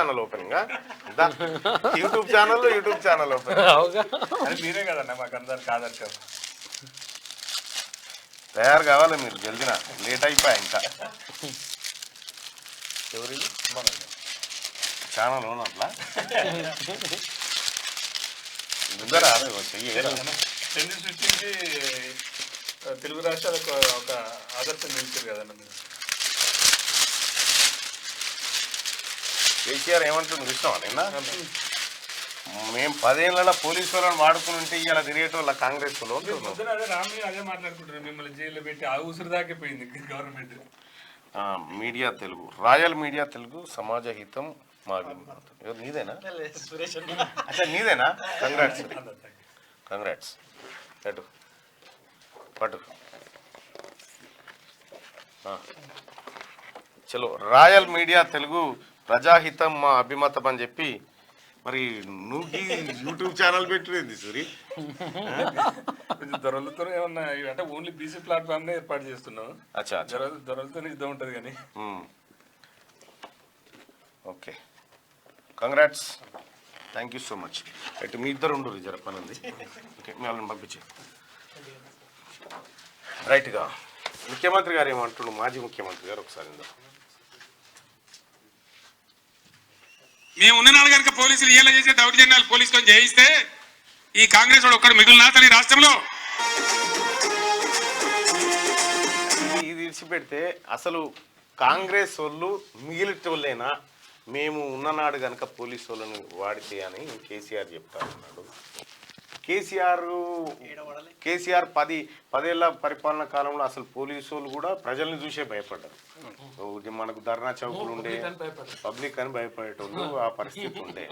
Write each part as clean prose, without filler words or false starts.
Channel opening, YouTube channel opening. అది మీరే కదన్నా మాకు అందరికి ఆదర్శం. తయారు కావాలి మీరు, జల్దిన లేట్ అయిపోయా. ఇంకా ఎవరి ఛానల్ అట్లా చెంది సృష్టించి తెలుగు రాష్ట్రాలకు ఒక ఆదర్శం నిలిచారు కదన్న మీరు. కేసీఆర్ ఏమంటుంది చూసినావా నిన్న? మేము 10 ఏళ్ళ పోలీసు వాళ్ళని వాడుకుని ఉంటే ఇలా తిరిగేటోళ్ళ కాంగ్రెస్ లో అదే మాట్లాడుకుంటున్నారు. మిమ్మల్ని జైల్లో పెట్టి ఆ ఉసురు దాకిపోయింది government. Media Telugu, royal media Telugu, సమాజ హితం మాది. ఎవరు నీదేనా? అచ్చా నీదేనా? కంగ్రాట్స్ అటు పటు. చలో, రాయల్ మీడియా తెలుగు ప్రజాహితం మా అభిమతం అని చెప్పి మరి నువ్వు యూట్యూబ్ ఛానల్ పెట్టింది సూరి. దొరలతో ఏమన్నా అంటే ఓన్లీ బీసీ ప్లాట్ఫామ్ నే ఏర్పాటు చేస్తున్నావు. అచ్చా, దొరలతో యుద్ధం ఉంటుంది కానీ. Okay, congrats, thank you so much. అయితే మీ ఇద్దరు ఉండు, జర పని ఉంది. ఓకే, మీ వాళ్ళని పంపించే. రైట్గా ముఖ్యమంత్రి గారు ఏమంటున్నారు? మాజీ ముఖ్యమంత్రి గారు ఒకసారి మేము ఉన్ననాడు కనుక పోలీసులు ఇలా చేసే దౌర్జన్యాలు పోలీసులను చేయిస్తే ఈ కాంగ్రెస్ వాడు ఒక్కడు మిగులు నాతని రాష్ట్రంలో. ఇది విడిచిపెడితే అసలు కాంగ్రెస్ వాళ్ళు మిగిలిటోళ్ళేనా? మేము ఉన్ననాడు కనుక పోలీసు వాళ్ళని వాడితే అని కేసీఆర్ చెప్తారన్నాడు. కేసీఆర్ 10 ఏళ్ల పరిపాలన కాలంలో అసలు పోలీసు వాళ్ళు కూడా ప్రజల్ని చూసే భయపడ్డారు. మనకు ధర్నా చౌకులు ఉండే, పబ్లిక్ అని భయపడేటోళ్ళు, ఆ పరిస్థితి ఉండే.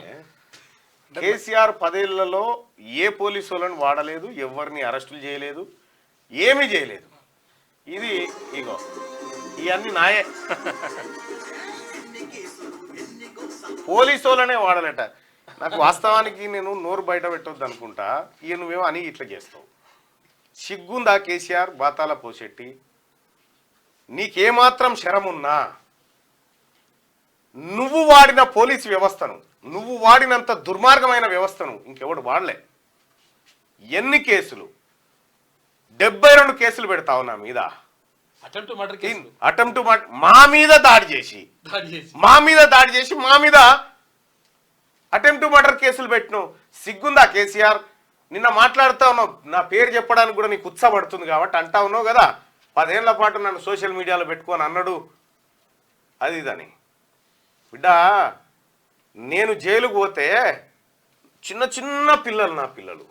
కేసీఆర్ 10 ఏళ్లలో ఏ పోలీసు వాళ్ళని వాడలేదు, ఎవరిని అరెస్టులు చేయలేదు, ఏమీ చేయలేదు. ఇది ఇగో ఇవన్నీ నాయే. పోలీసు వాళ్ళనే వాడాలట. నాకు వాస్తవానికి నేను నోరు బయట పెట్టొద్దు అనుకుంటా, ఇక నువ్వేమో అని ఇట్లా చేస్తావు. సిగ్గుందా కేసీఆర్, బాతాల పోషెట్టి? నీకేమాత్రం శరమున్నా నువ్వు వాడిన పోలీసు వ్యవస్థను, నువ్వు వాడినంత దుర్మార్గమైన వ్యవస్థను ఇంకెవడు వాడలే. ఎన్ని కేసులు? 72 కేసులు పెడతావు నా మీద. అటెంప్ట్ మా మీద దాడి చేసి మా మీద అటెంప్ట్ మర్డర్ కేసులు పెట్టినావు. సిగ్గుందా కేసీఆర్? నిన్న మాట్లాడుతా ఉన్నావు, నా పేరు చెప్పడానికి కూడా నీకు ఉత్సాహపడుతుంది కాబట్టి అంటా ఉన్నావు కదా, 10 ఏళ్ల పాటు నన్ను సోషల్ మీడియాలో పెట్టుకొని అన్నాడు అది ఇదని. బిడ్డ, నేను జైలుకు పోతే చిన్న చిన్న పిల్లలు, నా పిల్లలు,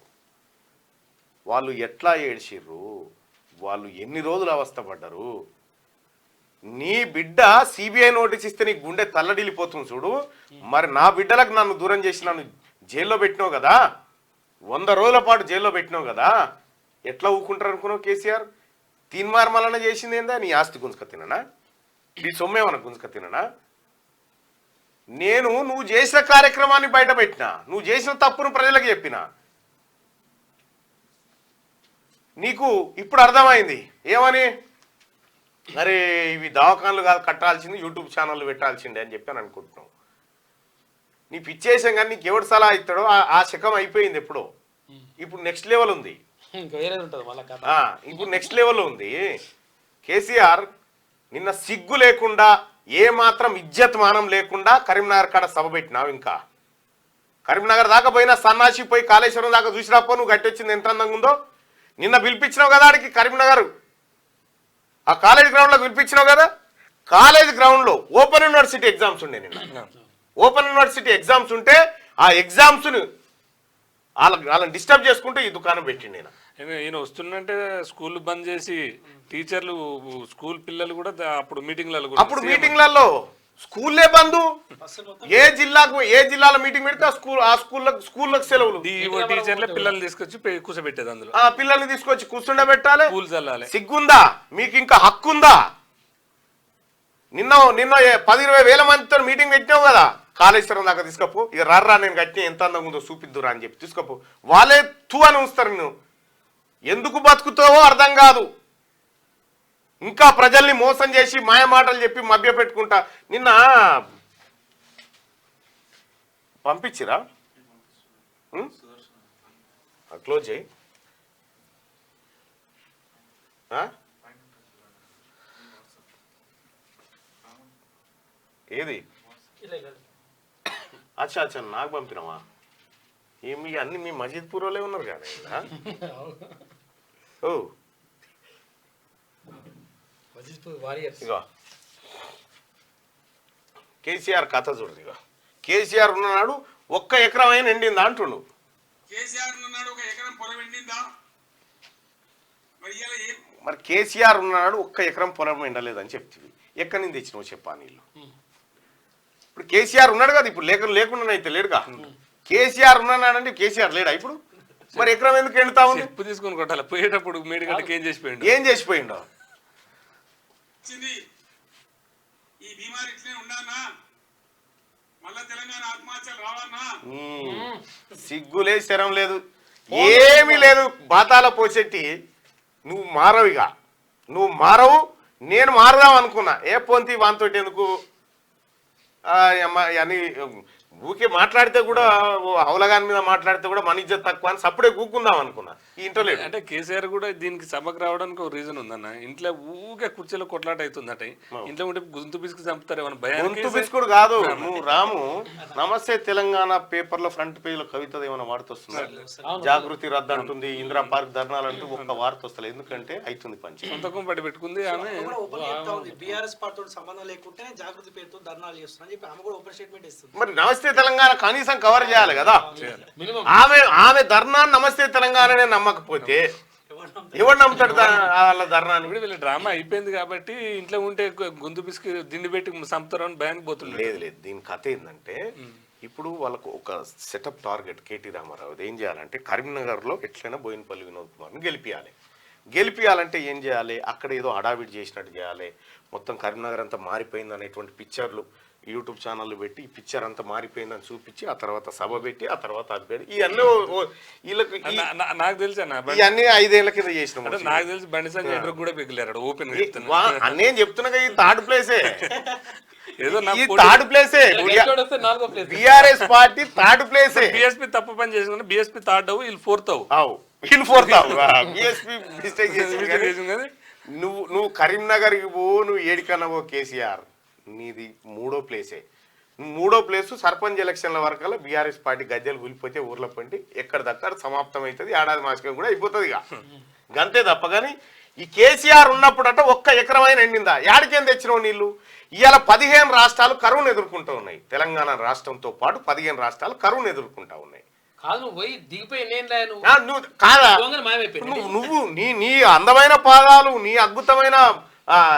వాళ్ళు ఎట్లా ఏడ్చిర్రు, వాళ్ళు ఎన్ని రోజులు అవస్థపడ్డారు. నీ బిడ్డ సిబిఐ నోటీస్ ఇస్తే నీ గుండె తల్లడిల్లిపోతుంది చూడు. మరి నా బిడ్డలకు నన్ను దూరం చేసి నన్ను జైల్లో పెట్టినావు కదా, 100 రోజుల పాటు జైల్లో పెట్టినావు కదా, ఎట్లా ఊకుంటారు అనుకున్నావు కేసీఆర్? తీన్మార్మలన చేసింది ఏందా? నీ ఆస్తి గుంజుక తిననా? నీ సొమ్మేమన్నా గుంజుక తిననా? నువ్వు చేసిన కార్యక్రమాన్ని బయట పెట్టినా, నువ్వు చేసిన తప్పును ప్రజలకు చెప్పినా. నీకు ఇప్పుడు అర్థమైంది ఏమని? అరే ఇవి దవాఖాన్లు కాదు కట్టాల్సింది, యూట్యూబ్ ఛానళ్ళు పెట్టాల్సిందే అని చెప్పి అని అనుకుంటున్నావు. నీ పిచ్చేసాం కానీ నీకు ఎవడు సలహా ఇస్తాడో ఆ శకం అయిపోయింది ఎప్పుడో. ఇప్పుడు నెక్స్ట్ లెవెల్ ఉంది. ఇప్పుడు నెక్స్ట్ లెవెల్ ఉంది. కేసీఆర్ నిన్న సిగ్గు లేకుండా, ఏ మాత్రం ఇజ్జత్ మానం లేకుండా కరీంనగర్ కాడ సభ పెట్టినావు. ఇంకా కరీంనగర్ దాకా పోయినా సన్నాసి పోయి కాళేశ్వరం దాకా చూసిరాపో నువ్వు గట్టి వచ్చింది ఎంత అందంగా ఉందో. నిన్న పిలిపించినావు కదా ఆడికి కరీంనగర్, ఆ కాలేజ్ గ్రౌండ్లో పిలిపించినావు కదా. కాలేజ్ గ్రౌండ్లో ఓపెన్ యూనివర్సిటీ ఎగ్జామ్స్ ఉండే. నిన్న ఓపెన్ యూనివర్సిటీ ఎగ్జామ్స్ ఉంటే ఆ ఎగ్జామ్స్ని వాళ్ళని డిస్టర్బ్ చేసుకుంటూ ఈ దుకాణం పెట్టిండి. ఈయన వస్తుందంటే స్కూల్ బంద్ చేసి టీచర్లు, స్కూల్ పిల్లలు కూడా అప్పుడు మీటింగ్లలో స్కూల్లే బంధు. ఏ జిల్లాలో మీటింగ్ పెడితే ఆ స్కూళ్ళకు సెలవులు. టీచర్లే పిల్లల్ని తీసుకొచ్చి కూర్చోబెట్టేది, అందులో ఆ పిల్లల్ని తీసుకొచ్చి కూర్చుండబెట్టాలి. స్కూల్ చల్లాలి. సిగ్గుందా మీకు? ఇంకా హక్కుందా? నిన్న 10-20 వేల మందితో మీటింగ్ పెట్టినావు కదా, కాళేశ్వరం దాకా తీసుకపో, ఇక రర్రా నేను కట్టిన ఎంత అందంగా ఉందో చూపిద్దురా అని చెప్పి తీసుకపో. వాళ్ళే తూ అని ఉంచుతారు. నువ్వు ఎందుకు బతుకుతావో అర్థం కాదు. ఇంకా ప్రజల్ని మోసం చేసి మాయ మాటలు చెప్పి మభ్య పెట్టుకుంటా. నిన్న పంపించిరా క్లోజ్ చేయి ఏది అచ్చా అచ్చా నాకు పంపినావా ఏమి అన్ని మీ మజీద్ పూర్వలే ఉన్నారు కానీ ఓ ఇగో కేసీఆర్ కథ చూడదు ఇగో కేసీఆర్ ఉన్ననాడు 1 ఎకరం అయినా నిండిందా అంటుండు. కేసీఆర్ ఉన్నాడు 1 ఎకరం పొలం ఎండిందా మరి కేసీఆర్ ఉన్నాడు 1 ఎకరం పొలం ఎండలేదని చెప్తివి. ఎక్కడి నుంచి తెచ్చినావు చెప్పా నీళ్ళు. ఇప్పుడు కేసీఆర్ ఉన్నాడు కదా, ఇప్పుడు లేకుండా అయితే లేడుగా. కేసీఆర్ ఉన్నాడంటే కేసీఆర్ లేడా ఇప్పుడు? మరి ఎకరం ఎందుకు ఎండుతా ఉంది? తీసుకుని కొట్టాలి పోయేటప్పుడు మేడిగడ్డకి ఏం చేసిపోయిండో ఈ బీమారి ఇట్లే ఉండాలన్నా మళ్ళా తెలంగాణ ఆత్మహత్యలు రావన్నా సిగ్గులే శరం లేదు ఏమీ లేదు. బాతాల పోచెట్టి నువ్వు మారవిగా, నువ్వు మారవు, నేను మారదాం అనుకున్నా. ఏ పొంతి వానితోటి ఎందుకు అని ఊకే మాట్లాడితే కూడా హౌలగాన్ మీద మాట్లాడితే కూడా మన ఇజ్జత్ తక్కువ అని సప్పుడే కూకుందాం అనుకున్నా. ఈ ఇంట్లో లేదు అంటే కేసీఆర్ కూడా దీనికి సభకు రావడానికి ఒక రీజన్ ఉందన్న. ఇంట్లో ఊకే కుర్చీలో కొట్లాట అవుతుందట. ఇంట్లో ఉంటే గొంతు పిసుకు చంపుతారు ఏమన్నా భయం. గొంతు పిసుకుడు కాదు. నువ్వు రాము నమస్తే తెలంగాణ పేపర్ లో ఫ్రంట్ పేజ్ లో కవిత ఏమైనా వార్త వస్తుంది, జాగృతి రద్దు అంటుంది, ఇందిరా పార్క్ ధర్నాలు అంటూ ఒక్క వార్త వస్తలేదు. ఎందుకంటే అవుతుంది పంచి సొంతకం పడి పెట్టుకుంది ఆమె. బీఆర్ఎస్ పార్టీతో సంబంధం లేకుంటే జాగృతి పేరుతో ధర్నాలు చేస్తున్నా చెప్పి ఆమె కూడా ఓపెన్ స్టేట్మెంట్ ఇస్తుంది. మరి నమస్తే తెలంగాణ కనీసం కవర్ చేయాలి కదా. ఆమె ధర్నా నమస్తే తెలంగాణనే నమ్మకపోతే ఎవరు నమ్ముతాడు వాళ్ళ ధర్నాన్ని? ఇప్పుడు వీళ్ళ డ్రామా అయిపోయింది కాబట్టి ఇంట్లో ఉంటే గొంతు పిసికి దిండి పెట్టి చంపుతారని భయానికి పోతుంది. లేదు దీని కథ ఏంటంటే ఇప్పుడు వాళ్ళకు ఒక సెటప్ టార్గెట్ కేటీ రామారావు ఏం చేయాలంటే కరీంనగర్లో ఎట్లయినా బోయినపల్లి వినోద్ కుమార్ని గెలిపియాలంటే ఏం చేయాలి? అక్కడ ఏదో హడావిడి చేసినట్టు చేయాలి. మొత్తం కరీంనగర్ అంతా మారిపోయింది అనేటువంటి పిక్చర్లు యూట్యూబ్ ఛానళ్ళు పెట్టి ఈ పిక్చర్ అంతా మారిపోయిందని చూపించి ఆ తర్వాత సభ పెట్టి ఆ తర్వాత అది పెట్టి ఇవన్నీ వీళ్ళకి నాకు తెలుసు అన్న ఇవన్నీ 5 ఏళ్ల కింద చేసినాం. నాకు తెలిసి బండి సంజయ్ కూడా పెగిలారు ఓపెన్. నేను చెప్తున్నా ఈ థర్డ్ ప్లేసే, ఏదో ఈ థర్డ్ ప్లేసే బీఆర్ఎస్ పార్టీ థర్డ్ ప్లేసే. బీఎస్పీ తప్పు పని చేసిన బీఎస్పీ థర్డ్ అవు వీళ్ళు ఫోర్త్ అవు బీఎస్పీ మిస్టేక్ చేసి నువ్వు కరీంనగర్కి పో, నువ్వు ఏడికన్నా పో కేసీఆర్ నీది 3వ ప్లేసే. 3వ ప్లేసు సర్పంచ్ ఎలక్షన్ల వరకల్లా బీఆర్ఎస్ పార్టీ గజ్జలు కూలిపోతే ఊర్లో పండి ఎక్కడిదక్కడ సమాప్తం అవుతుంది. ఏడాది మాసికం కూడా అయిపోతుంది ఇక గంతే తప్ప. కానీ ఈ కేసీఆర్ ఉన్నప్పుడట 1 ఎకరం అయినా ఎండిందా? యాడికేం తెచ్చినావు నీళ్ళు? ఇవాళ 15 రాష్ట్రాలు కరువును ఎదుర్కొంటూ ఉన్నాయి. తెలంగాణ రాష్ట్రంతో పాటు 15 రాష్ట్రాలు కరువును ఎదుర్కొంటా ఉన్నాయి. నువ్వు నీ అందమైన పాదాలు, నీ అద్భుతమైన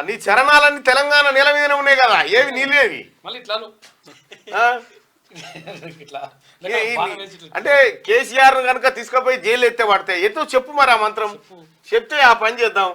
నీ చరణాలన్నీ తెలంగాణ నేల మీదనే ఉన్నాయి కదా, ఏవి నీళ్ళేవి? అంటే కేసీఆర్ కనుక తీసుకుపోయి జైలు ఎత్తే పడతాయి. ఎత్తు చెప్పు మరి ఆ మంత్రం చెప్తే ఆ పని చేద్దాం.